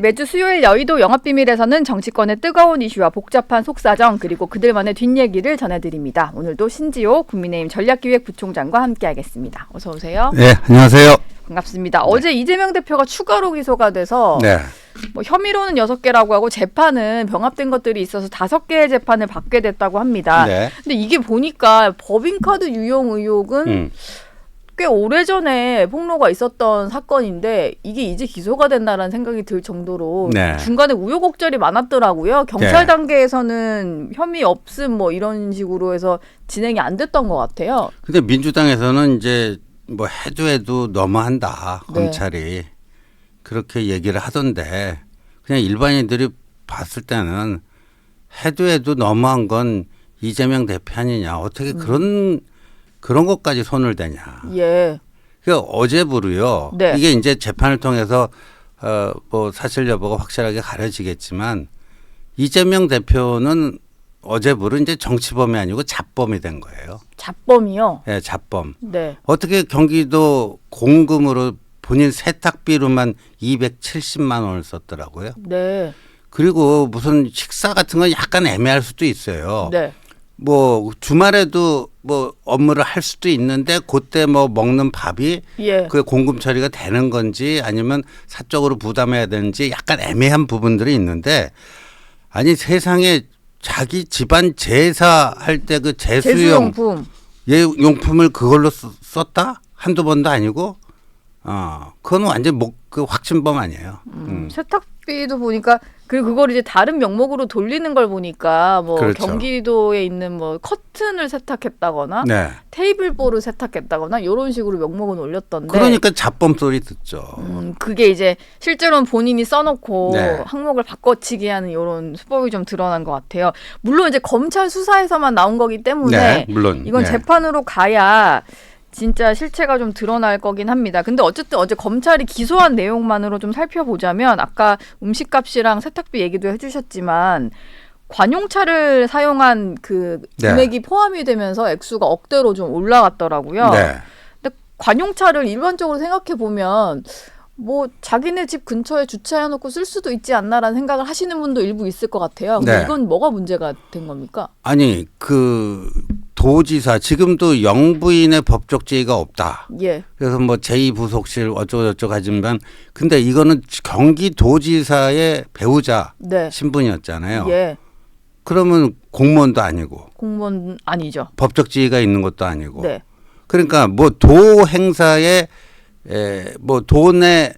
매주 수요일 여의도 영업비밀에서는 정치권의 뜨거운 이슈와 복잡한 속사정 그리고 그들만의 뒷얘기를 전해드립니다. 오늘도 신지호 국민의힘 전략기획부총장과 함께하겠습니다. 어서 오세요. 네, 안녕하세요. 반갑습니다. 어제 이재명 대표가 추가로 기소가 돼서 뭐 혐의로는 6개라고 하고 재판은 병합된 것들이 있어서 5개의 재판을 받게 됐다고 합니다. 근데 이게 보니까 법인카드 유용 의혹은 꽤 오래전에 폭로가 있었던 사건인데 이게 이제 기소가 된다라는 생각이 들 정도로 중간에 우여곡절이 많았더라고요. 경찰 단계에서는 혐의 없음 뭐 이런 식으로 해서 진행이 안 됐던 것 같아요. 근데 민주당에서는 이제 뭐 해도 너무한다. 검찰이. 그렇게 얘기를 하던데 그냥 일반인들이 봤을 때는 해도 너무한 건 이재명 대표 아니냐. 어떻게 그런 것까지 손을 대냐. 그러니까 어제부로요. 이게 이제 재판을 통해서 뭐 사실 여부가 확실하게 가려지겠지만 이재명 대표는 어제부로 이제 정치범이 아니고 잡범이 된 거예요. 잡범이요? 네, 잡범. 어떻게 경기도 공금으로 본인 세탁비로만 270만 원을 썼더라고요. 그리고 무슨 식사 같은 건 약간 애매할 수도 있어요. 뭐 주말에도 뭐 업무를 할 수도 있는데 그때 뭐 먹는 밥이 그 공금 처리가 되는 건지 아니면 사적으로 부담해야 되는지 약간 애매한 부분들이 있는데 아니 세상에 자기 집안 제사할 때 그 제수용품 용품을 그걸로 썼다? 한두 번도 아니고 그건 완전 그 확신범 아니에요. 세탁비도 보니까 그걸 이제 다른 명목으로 돌리는 걸 보니까 뭐 경기도에 있는 뭐 커튼을 세탁했다거나 테이블보를 세탁했다거나 이런 식으로 명목은 올렸던데. 그러니까 잡범 소리 듣죠. 그게 이제 실제로는 본인이 써놓고 항목을 바꿔치기 하는 이런 수법이 좀 드러난 것 같아요. 물론 이제 검찰 수사에서만 나온 거기 때문에 물론. 이건 재판으로 가야 진짜 실체가 좀 드러날 거긴 합니다. 근데 어쨌든 어제 검찰이 기소한 내용만으로 좀 살펴보자면 아까 음식값이랑 세탁비 얘기도 해주셨지만 관용차를 사용한 그 금액이 포함이 되면서 액수가 억대로 좀 올라갔더라고요. 근데 관용차를 일반적으로 생각해 보면 뭐 자기네 집 근처에 주차해놓고 쓸 수도 있지 않나라는 생각을 하시는 분도 일부 있을 것 같아요. 근데 이건 뭐가 문제가 된 겁니까? 아니 그 도지사 지금도 영부인의 법적 지위가 없다. 그래서 뭐 제2부속실 어쩌고저쩌고 하지만 근데 이거는 경기도지사의 배우자 신분이었잖아요. 그러면 공무원도 아니고. 공무원 아니죠. 법적 지위가 있는 것도 아니고. 그러니까 뭐 도 행사에 뭐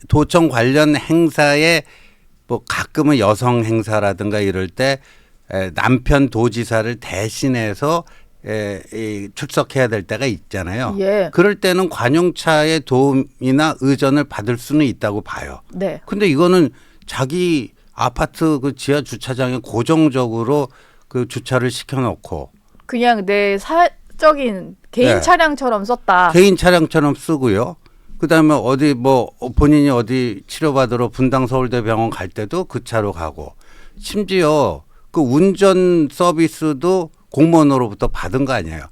도청 관련 행사에 뭐 가끔은 여성 행사라든가 이럴 때 남편 도지사를 대신해서 출석해야 될 때가 있잖아요. 그럴 때는 관용차의 도움이나 의전을 받을 수는 있다고 봐요. 근데 이거는 자기 아파트 그 지하 주차장에 고정적으로 그 주차를 시켜놓고 그냥 내 사적인 개인 차량처럼 썼다. 개인 차량처럼 쓰고요. 그다음에 어디 뭐 본인이 어디 치료받으러 분당 서울대병원 갈 때도 그 차로 가고 심지어 그 운전 서비스도 공무원으로부터 받은 거 아니에요.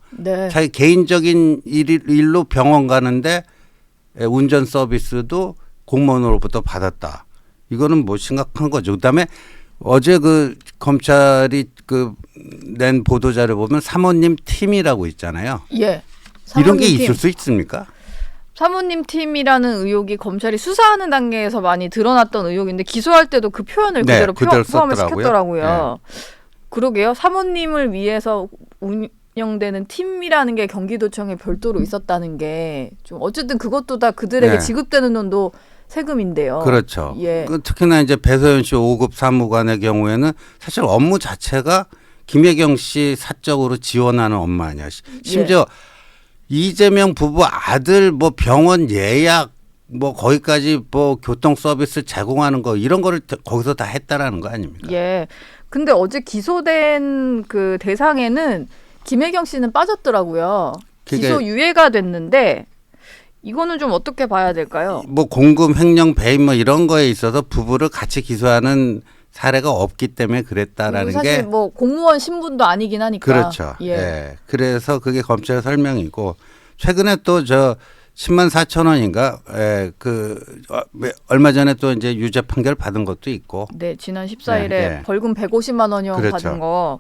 자기 개인적인 일로 병원 가는데 운전 서비스도 공무원으로부터 받았다. 이거는 뭐 심각한 거죠. 그다음에 어제 그 검찰이 그 낸 보도자료 보면 사모님 팀이라고 있잖아요. 이런 게 있을 수 있습니까? 사모님 팀이라는 의혹이 검찰이 수사하는 단계에서 많이 드러났던 의혹인데 기소할 때도 그 표현을 그대로 포함을 시켰더라고요. 그러게요. 사모님을 위해서 운영되는 팀이라는 게 경기도청에 별도로 있었다는 게 좀 어쨌든 그것도 다 그들에게 지급되는 돈도 세금인데요. 그렇죠. 특히나 이제 배서연 씨 5급 사무관의 경우에는 사실 업무 자체가 김혜경 씨 사적으로 지원하는 업무 아니야. 심지어 이재명 부부 아들 뭐 병원 예약 뭐 거기까지 뭐 교통 서비스 제공하는 거 이런 거를 거기서 다 했다라는 거 아닙니까? 근데 어제 기소된 그 대상에는 김혜경 씨는 빠졌더라고요. 기소 유예가 됐는데 이거는 좀 어떻게 봐야 될까요? 뭐 공금 횡령 배임 뭐 이런 거에 있어서 부부를 같이 기소하는 사례가 없기 때문에 그랬다라는 사실 게 뭐 공무원 신분도 아니긴 하니까. 그렇죠. 그래서 그게 검찰의 설명이고 최근에 또 10만 4천 원인가? 얼마 전에 또 이제 유죄 판결 받은 것도 있고. 네, 지난 14일에 네. 벌금 150만 원형 그렇죠. 받은 거.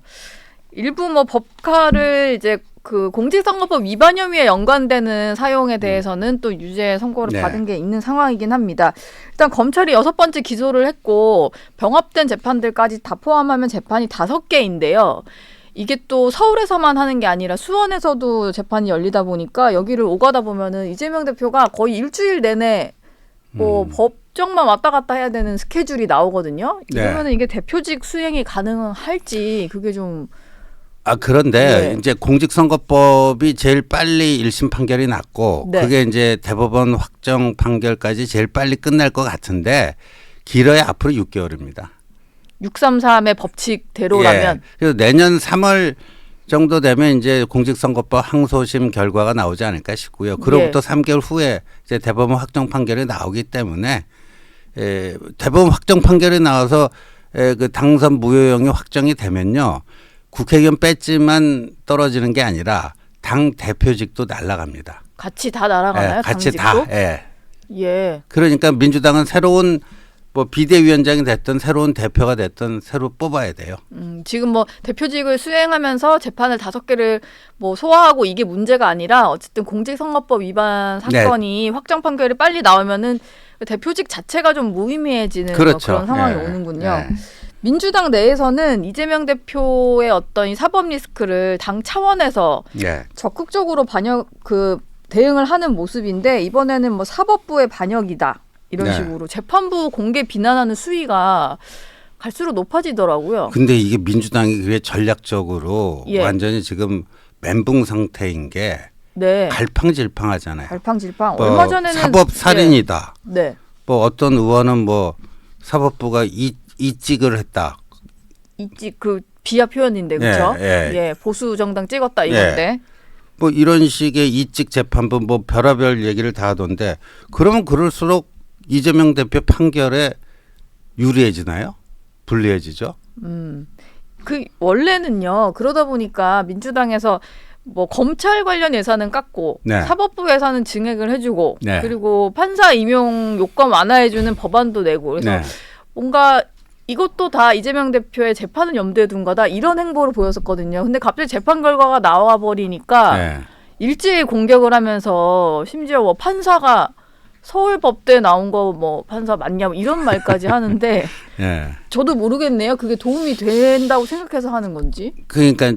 일부 뭐 법카를 이제 그 공직선거법 위반 혐의에 연관되는 사용에 대해서는 또 유죄 선고를 네. 받은 게 있는 상황이긴 합니다. 일단 검찰이 6번째 기소를 했고 병합된 재판들까지 다 포함하면 재판이 5개인데요. 이게 또 서울에서만 하는 게 아니라 수원에서도 재판이 열리다 보니까 여기를 오가다 보면은 이재명 대표가 거의 일주일 내내 뭐 법정만 왔다 갔다 해야 되는 스케줄이 나오거든요. 이러면은 이게 대표직 수행이 가능할지 그게 좀 그런데 네. 이제 공직선거법이 제일 빨리 1심 판결이 났고 네. 그게 이제 대법원 확정 판결까지 제일 빨리 끝날 것 같은데 길어야 앞으로 6개월입니다. 633의 법칙대로라면 예. 그래서 내년 3월 정도 되면 이제 공직선거법 항소심 결과가 나오지 않을까 싶고요. 그로부터 3개월 후에 이제 대법원 확정 판결이 나오기 때문에 대법원 확정 판결이 나와서 그 당선 무효형이 확정이 되면요. 국회의원 배지만 떨어지는 게 아니라 당 대표직도 날아갑니다. 같이 다 날아가나요? 같이 당직도? 다. 예. 예. 그러니까 민주당은 새로운 뭐 비대위원장이 됐든 새로운 대표가 됐든 새로 뽑아야 돼요. 지금 뭐 대표직을 수행하면서 재판을 5개를 뭐 소화하고 이게 문제가 아니라 어쨌든 공직선거법 위반 사건이 확정 판결이 빨리 나오면은 대표직 자체가 좀 무의미해지는 그렇죠. 그런 상황이 오는군요. 민주당 내에서는 이재명 대표의 어떤 이 사법 리스크를 당 차원에서 적극적으로 대응을 하는 모습인데 이번에는 뭐 사법부의 반역이다. 이런 식으로 재판부 공개 비난하는 수위가 갈수록 높아지더라고요. 근데 이게 민주당이 그게 전략적으로 완전히 지금 멘붕 상태인 게 갈팡질팡하잖아요. 갈팡질팡. 뭐 얼마 전에는 사법 살인이다. 네. 뭐 어떤 의원은 뭐 사법부가 이직을 했다. 이직 그 비하 표현인데 그렇죠? 예. 보수 정당 찍었다 이건데. 뭐 이런 식의 이직 재판부 뭐 별의별 얘기를 다 하던데 그러면 그럴수록 이재명 대표 판결에 유리해지나요? 불리해지죠? 그 원래는요. 그러다 보니까 민주당에서 뭐 검찰 관련 예산은 깎고 사법부 예산은 증액을 해주고 그리고 판사 임용 요건 완화해주는 법안도 내고 그래서 뭔가 이것도 다 이재명 대표의 재판을 염두에 둔 거다 이런 행보를 보였었거든요. 근데 갑자기 재판 결과가 나와 버리니까 일제히 공격을 하면서 심지어 뭐 판사가 서울법대 나온 거 뭐 판사 맞냐 뭐 이런 말까지 하는데 저도 모르겠네요. 그게 도움이 된다고 생각해서 하는 건지. 그러니까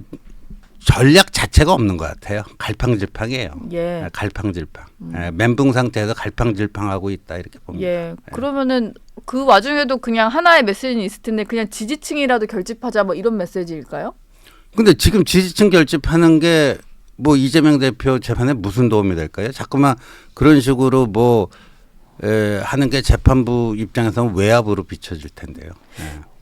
전략 자체가 없는 것 같아요. 갈팡질팡이에요. 갈팡질팡. 멘붕 상태에서 갈팡질팡하고 있다 이렇게 봅니다. 그러면은 그 와중에도 그냥 하나의 메시지는 있을 텐데 그냥 지지층이라도 결집하자 뭐 이런 메시지일까요? 근데 지금 지지층 결집하는 게 뭐 이재명 대표 재판에 무슨 도움이 될까요? 자꾸만 그런 식으로 뭐 하는 게 재판부 입장에서는 외압으로 비춰질 텐데요.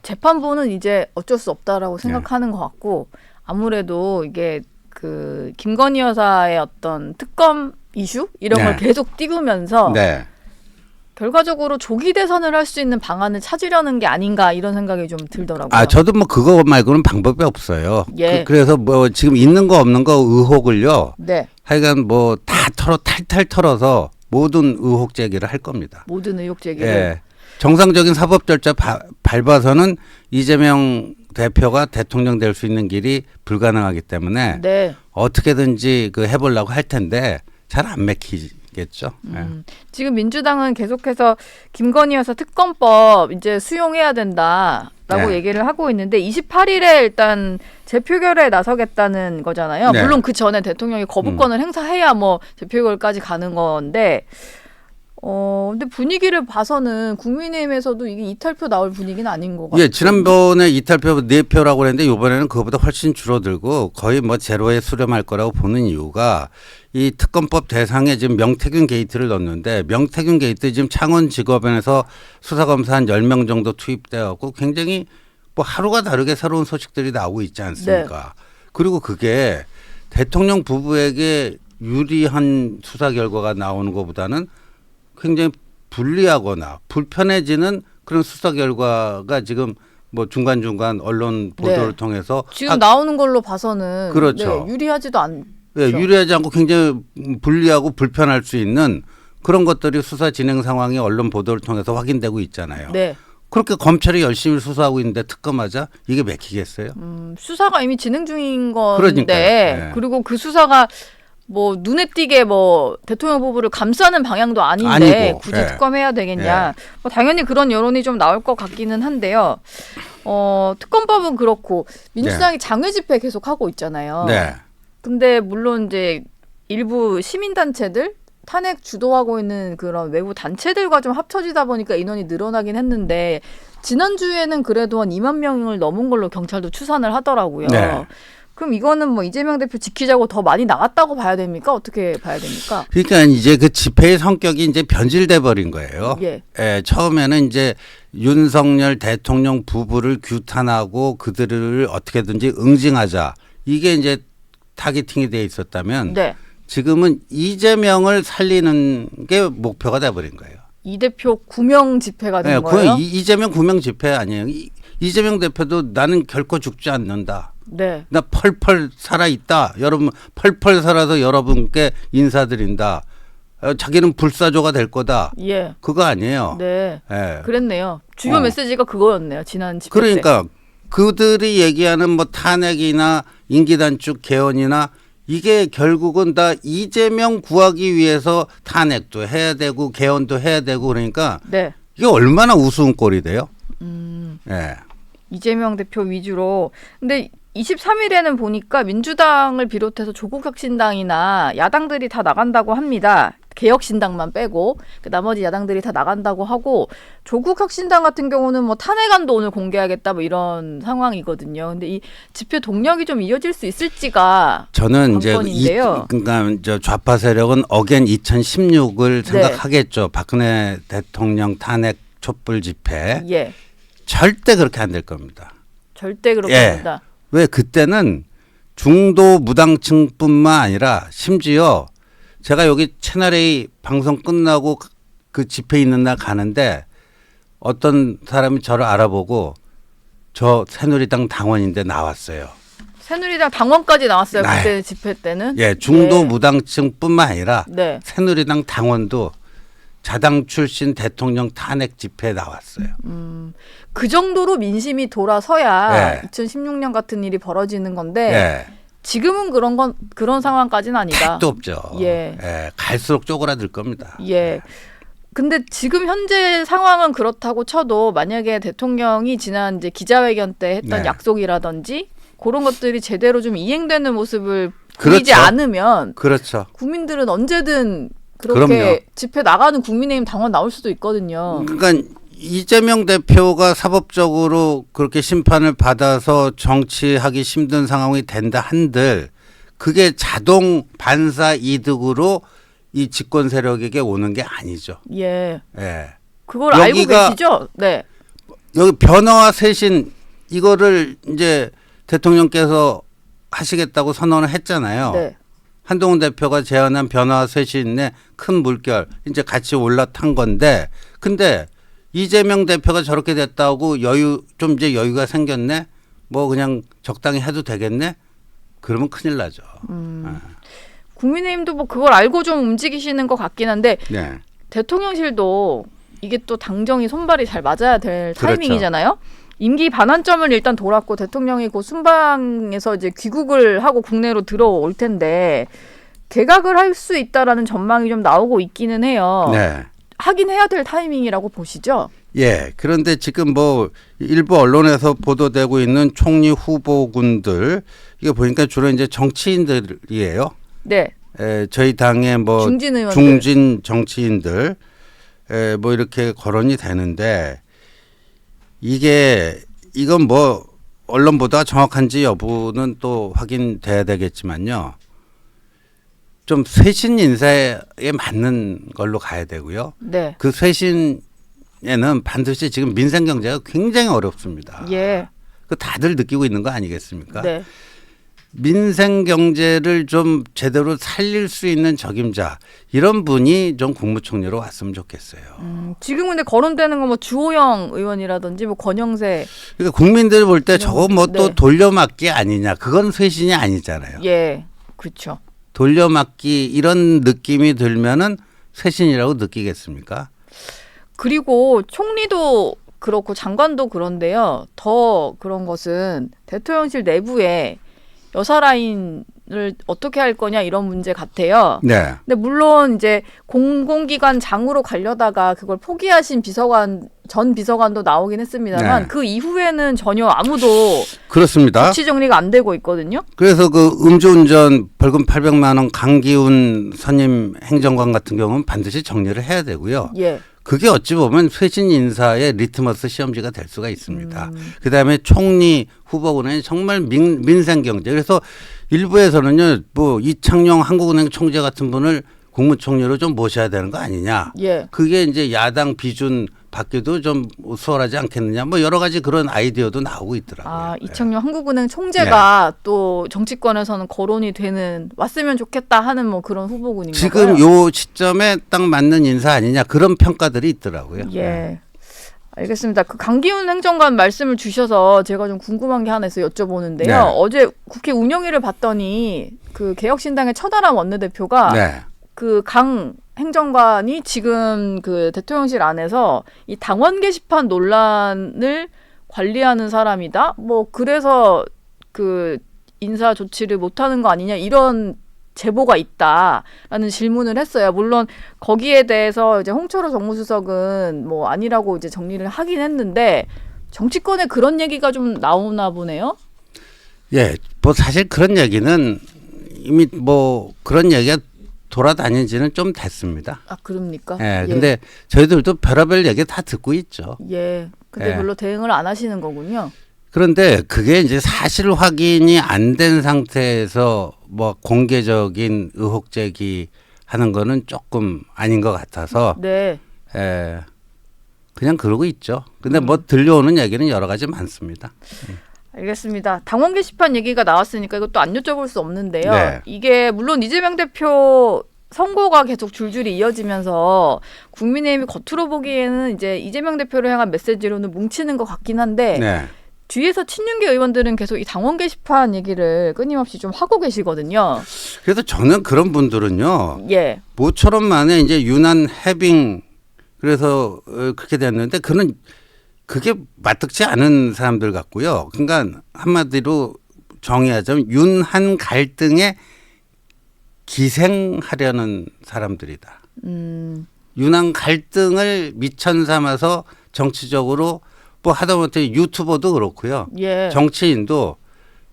재판부는 이제 어쩔 수 없다라고 생각하는 것 같고 아무래도 이게 그 김건희 여사의 어떤 특검 이슈 이런 걸 계속 띄우면서 결과적으로 조기 대선을 할 수 있는 방안을 찾으려는 게 아닌가 이런 생각이 좀 들더라고요. 저도 뭐 그거 말고는 방법이 없어요. 그래서 뭐 지금 있는 거 없는 거 의혹을요. 하여간 뭐 다 탈탈 털어서 모든 의혹 제기를 할 겁니다. 모든 의혹 제기를. 정상적인 사법 절차 밟아서는 이재명 대표가 대통령 될 수 있는 길이 불가능하기 때문에 어떻게든지 그 해보려고 할 텐데 잘 안 맥히겠죠. 지금 민주당은 계속해서 김건희 여사 특검법 이제 수용해야 된다라고 얘기를 하고 있는데 28일에 일단 재표결에 나서겠다는 거잖아요. 물론 그 전에 대통령이 거부권을 행사해야 뭐 재표결까지 가는 건데 근데 분위기를 봐서는 국민의힘에서도 이게 이탈표 나올 분위기는 아닌 것 같아요. 지난번에 이탈표 4표라고 그랬는데 이번에는 그거보다 훨씬 줄어들고 거의 뭐 제로에 수렴할 거라고 보는 이유가 이 특검법 대상에 지금 명태균 게이트를 넣었는데 명태균 게이트 지금 창원지검에서 수사검사 한 10명 정도 투입되었고 굉장히 뭐 하루가 다르게 새로운 소식들이 나오고 있지 않습니까? 그리고 그게 대통령 부부에게 유리한 수사 결과가 나오는 것보다는 굉장히 불리하거나 불편해지는 그런 수사 결과가 지금 뭐 중간중간 언론 보도를 통해서 지금 나오는 걸로 봐서는 그렇죠. 유리하지도 예, 유리하지 않고 굉장히 불리하고 불편할 수 있는 그런 것들이 수사 진행 상황이 언론 보도를 통해서 확인되고 있잖아요. 네. 그렇게 검찰이 열심히 수사하고 있는데 특검하자 이게 맥히겠어요? 수사가 이미 진행 중인 건데 그러니까요. 네. 그리고 그 수사가 뭐 눈에 띄게 뭐 대통령 부부를 감싸는 방향도 아닌데 아니고, 굳이 예. 특검해야 되겠냐. 예. 뭐 당연히 그런 여론이 좀 나올 것 같기는 한데요. 특검법은 그렇고 민주당이 장외 집회 계속 하고 있잖아요. 네. 근데 물론 이제 일부 시민단체들 탄핵 주도하고 있는 그런 외부 단체들과 좀 합쳐지다 보니까 인원이 늘어나긴 했는데 지난주에는 그래도 한 2만 명을 넘은 걸로 경찰도 추산을 하더라고요. 네. 그럼 이거는 뭐 이재명 대표 지키자고 더 많이 나갔다고 봐야 됩니까? 어떻게 봐야 됩니까? 그러니까 이제 그 집회의 성격이 이제 변질돼 버린 거예요. 예. 예, 처음에는 이제 윤석열 대통령 부부를 규탄하고 그들을 어떻게든지 응징하자. 이게 이제 타겟팅이 돼 있었다면 네. 지금은 이재명을 살리는 게 목표가 돼 버린 거예요. 이 대표 구명 집회가 된 예, 거예요? 이재명 구명 집회 아니에요. 이재명 대표도 나는 결코 죽지 않는다. 네. 나 펄펄 살아있다. 여러분 펄펄 살아서 여러분께 인사드린다. 자기는 불사조가 될 거다. 예. 그거 아니에요. 네. 예. 그랬네요. 주요 메시지가 그거였네요. 지난 집회 때. 그러니까 그들이 얘기하는 뭐 탄핵이나 임기 단축 개헌이나 이게 결국은 다 이재명 구하기 위해서 탄핵도 해야 되고 개헌도 해야 되고 그러니까 네. 이게 얼마나 우스운 꼴이 돼요. 예. 이재명 대표 위주로. 근데 23일에는 보니까 민주당을 비롯해서 조국혁신당이나 야당들이 다 나간다고 합니다. 개혁신당만 빼고 나머지 야당들이 다 나간다고 하고 조국혁신당 같은 경우는 뭐 탄핵안도 오늘 공개하겠다 뭐 이런 상황이거든요. 근데 이 집회 동력이 좀 이어질 수 있을지가 저는 이제 관건인데요. 그러니까 저 좌파 세력은 어겐 2016을 네. 생각하겠죠. 박근혜 대통령 탄핵 촛불 집회. 예. 절대 그렇게 안 될 겁니다. 절대 그렇게 예. 합니다. 왜 그때는 중도 무당층뿐만 아니라 심지어 제가 여기 채널A 방송 끝나고 그 집회 있는 날 가는데 어떤 사람이 저를 알아보고 저 새누리당 당원인데 나왔어요. 새누리당 당원까지 나왔어요. 네. 그때 집회 때는. 예, 중도 예. 무당층뿐만 아니라 네. 새누리당 당원도 자당 출신 대통령 탄핵 집회에 나왔어요. 그 정도로 민심이 돌아서야 예. 2016년 같은 일이 벌어지는 건데 예. 지금은 그런 상황까지는 아니다. 택도 없죠. 예. 예, 갈수록 쪼그라들 겁니다. 예. 근데 지금 현재 상황은 그렇다고 쳐도 만약에 대통령이 지난 이제 기자회견 때 했던 네. 약속이라든지 그런 것들이 제대로 좀 이행되는 모습을 보이지 그렇죠. 않으면 그렇죠. 국민들은 언제든 그렇게 그럼요. 집회 나가는 국민의힘 당원 나올 수도 있거든요. 그러니까 이재명 대표가 사법적으로 그렇게 심판을 받아서 정치하기 힘든 상황이 된다 한들 그게 자동 반사 이득으로 이 집권 세력에게 오는 게 아니죠. 예. 예. 그걸 알고 여기가 계시죠? 네. 여기 변화와 쇄신 이거를 이제 대통령께서 하시겠다고 선언을 했잖아요. 네. 한동훈 대표가 제안한 변화와 쇄신의 큰 물결 이제 같이 올라탄 건데 근데 이재명 대표가 저렇게 됐다고 좀 이제 여유가 생겼네. 뭐 그냥 적당히 해도 되겠네. 그러면 큰일 나죠. 국민의힘도 뭐 그걸 알고 좀 움직이시는 것 같긴 한데 네. 대통령실도 이게 또 당정이 손발이 잘 맞아야 될 그렇죠. 타이밍이잖아요. 임기 반환점을 일단 돌았고 대통령이 곧 순방에서 이제 귀국을 하고 국내로 들어올 텐데 개각을 할 수 있다라는 전망이 좀 나오고 있기는 해요. 네. 하긴 해야 될 타이밍이라고 보시죠? 예. 그런데 지금 뭐 일부 언론에서 보도되고 있는 총리 후보군들 이게 보니까 주로 이제 정치인들이에요. 네. 저희 당의 뭐 중진 의원들. 중진 정치인들 뭐 이렇게 거론이 되는데 이건 뭐 언론 보도가 정확한지 여부는 또 확인돼야 되겠지만요. 좀 쇄신 인사에 맞는 걸로 가야 되고요. 네. 그 쇄신에는 반드시 지금 민생 경제가 굉장히 어렵습니다. 예. 그 다들 느끼고 있는 거 아니겠습니까? 네. 민생 경제를 좀 제대로 살릴 수 있는 적임자 이런 분이 좀 국무총리로 왔으면 좋겠어요. 지금 근데 거론되는 건 뭐 주호영 의원이라든지 뭐 권영세. 그러니까 국민들이 볼 때 저거 뭐 또 네. 돌려막기 아니냐. 그건 쇄신이 아니잖아요. 예. 그렇죠. 돌려막기 이런 느낌이 들면은 쇄신이라고 느끼겠습니까? 그리고 총리도 그렇고 장관도 그런데요. 더 그런 것은 대통령실 내부에 여사 라인을 어떻게 할 거냐 이런 문제 같아요. 네. 근데 물론 이제 공공기관 장으로 가려다가 그걸 포기하신 전 비서관도 나오긴 했습니다만 네. 그 이후에는 전혀 아무도 그렇습니다. 조치 정리가 안 되고 있거든요. 그래서 그 음주운전 벌금 800만 원 강기훈 선임 행정관 같은 경우는 반드시 정리를 해야 되고요. 예. 그게 어찌 보면 쇄신 인사의 리트머스 시험지가 될 수가 있습니다. 그다음에 총리 후보군은 정말 민생 경제. 그래서 일부에서는요, 뭐 이창용 한국은행 총재 같은 분을 국무총리로 좀 모셔야 되는 거 아니냐. 예. 그게 이제 야당 비준 받기도 좀 수월하지 않겠느냐. 뭐 여러 가지 그런 아이디어도 나오고 있더라고요. 아, 이창용 한국은행 총재가 또 정치권에서는 거론이 되는 왔으면 좋겠다 하는 뭐 그런 후보군인가요? 지금 요 시점에 딱 맞는 인사 아니냐 그런 평가들이 있더라고요. 예. 알겠습니다. 그 강기훈 행정관 말씀을 주셔서 제가 좀 궁금한 게 하나 있어서 여쭤보는데요. 네. 어제 국회 운영위를 봤더니 그 개혁신당의 천하람 원내대표가 네. 그 강 행정관이 지금 그 대통령실 안에서 이 당원 게시판 논란을 관리하는 사람이다. 뭐 그래서 그 인사 조치를 못하는 거 아니냐 이런 제보가 있다라는 질문을 했어요. 물론 거기에 대해서 이제 홍철호 정무수석은 뭐 아니라고 이제 정리를 하긴 했는데 정치권에 그런 얘기가 좀 나오나 보네요. 예, 뭐 사실 그런 얘기는 이미 뭐 그런 얘기가 돌아다닌 지는 좀 됐습니다. 아, 그럽니까? 예, 근데 저희들도 별의별 얘기 다 듣고 있죠. 예. 근데 예. 별로 대응을 안 하시는 거군요. 그런데 그게 이제 사실 확인이 안 된 상태에서 뭐 공개적인 의혹 제기하는 거는 조금 아닌 것 같아서 네. 예, 그냥 그러고 있죠. 근데 뭐 들려오는 얘기는 여러 가지 많습니다. 알겠습니다. 당원 게시판 얘기가 나왔으니까 이것도 안 여쭤볼 수 없는데요. 네. 이게 물론 이재명 대표 선고가 계속 줄줄이 이어지면서 국민의힘이 겉으로 보기에는 이제 이재명 대표를 향한 메시지로는 뭉치는 것 같긴 한데 네. 뒤에서 친윤계 의원들은 계속 이 당원 게시판 얘기를 끊임없이 좀 하고 계시거든요. 그래서 저는 그런 분들은요. 예. 모처럼 만에 이제 유난 해빙 그래서 그렇게 됐는데 그게 마뜩지 않은 사람들 같고요. 그러니까 한마디로 정의하자면 윤한 갈등에 기생하려는 사람들이다. 윤한 갈등을 미천 삼아서 정치적으로 뭐 하다못해 유튜버도 그렇고요. 예. 정치인도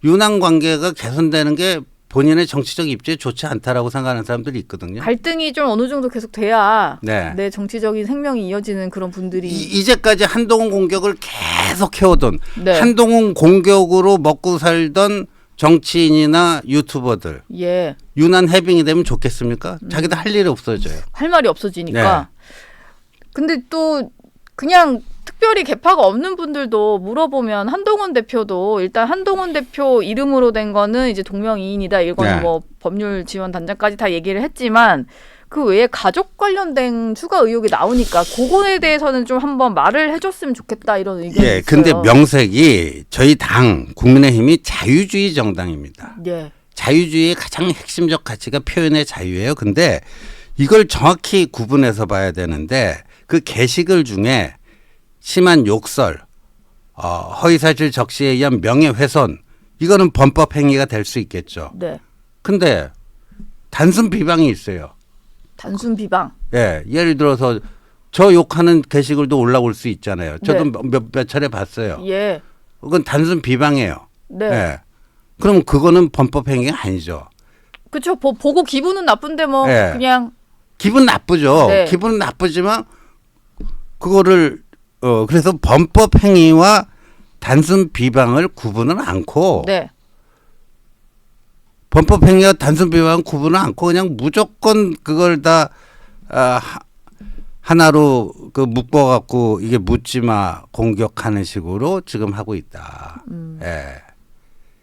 윤한 관계가 개선되는 게 본인의 정치적 입지에 좋지 않다라고 생각하는 사람들이 있거든요. 갈등이 좀 어느 정도 계속 돼야 네. 내 정치적인 생명이 이어지는 그런 분들이 이제까지 한동훈 공격을 계속 해오던 네. 한동훈 공격으로 먹고 살던 정치인이나 유튜버들 예. 유난 해빙이 되면 좋겠습니까? 자기도 할 일이 없어져요. 할 말이 없어지니까. 네. 근데 또 그냥 특별히 계파가 없는 분들도 물어보면 한동훈 대표도 일단 한동훈 대표 이름으로 된 거는 이제 동명이인이다. 이거는 네. 뭐 법률 지원 단장까지 다 얘기를 했지만 그 외에 가족 관련된 추가 의혹이 나오니까 그거에 대해서는 좀 한번 말을 해줬으면 좋겠다 이런 의견이 예, 있어요. 근데 명색이 저희 당 국민의힘이 자유주의 정당입니다. 예. 자유주의의 가장 핵심적 가치가 표현의 자유예요. 근데 이걸 정확히 구분해서 봐야 되는데 그 게시글 중에 심한 욕설, 허위사실 적시에 의한 명예훼손 이거는 범법 행위가 될 수 있겠죠. 네. 근데 단순 비방이 있어요. 단순 비방. 예, 예를 들어서 저 욕하는 게시글도 올라올 수 있잖아요. 저도 네. 몇 차례 봤어요. 예. 그건 단순 비방이에요. 네. 예. 그럼 그거는 범법 행위가 아니죠. 그렇죠. 보고 기분은 나쁜데 뭐 네. 그냥 기분 나쁘죠. 네. 기분은 나쁘지만 그거를 그래서 범법 행위와 단순 비방을 구분은 않고 네. 범법 행위와 단순 비방은 구분을 않고 그냥 무조건 그걸 다 하나로 그 묶어 갖고 이게 묻지마 공격하는 식으로 지금 하고 있다. 예.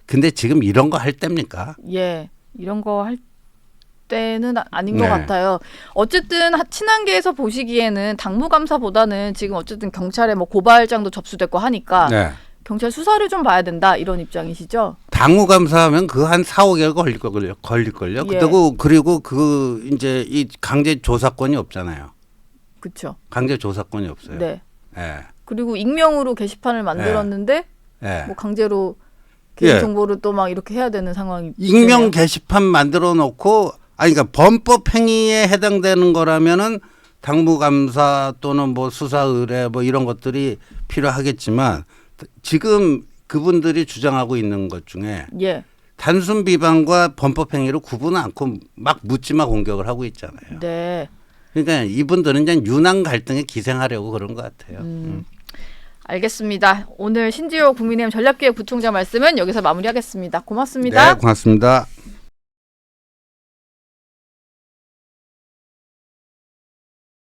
근데 지금 이런 거 할 때입니까? 예. 이런 거 할 때는 아닌 것 네. 같아요. 어쨌든 친한계에서 보시기에는 당무감사보다는 지금 어쨌든 경찰에 뭐 고발장도 접수됐고 하니까 네. 경찰 수사를 좀 봐야 된다 이런 입장이시죠? 당무감사하면 그 한 4, 5개월 걸릴걸요. 예. 그리고 그 이제 이 강제 조사권이 없잖아요. 그렇죠. 강제 조사권이 없어요. 네. 예. 그리고 익명으로 게시판을 만들었는데 예. 뭐 강제로 개인 정보를 또 막 이렇게 해야 되는 상황이 익명 게시판 만들어 놓고 그러니까 범법 행위에 해당되는 거라면은 당무감사 또는 뭐 수사 의뢰 뭐 이런 것들이 필요하겠지만 지금 그분들이 주장하고 있는 것 중에 예. 단순 비방과 범법 행위로 구분 않고 막 묻지마 공격을 하고 있잖아요. 네. 그러니까 이분들은 그냥 유난 갈등에 기생하려고 그런 것 같아요. 알겠습니다. 오늘 신지호 국민의힘 전략기획부총장 말씀은 여기서 마무리하겠습니다. 고맙습니다. 네, 고맙습니다.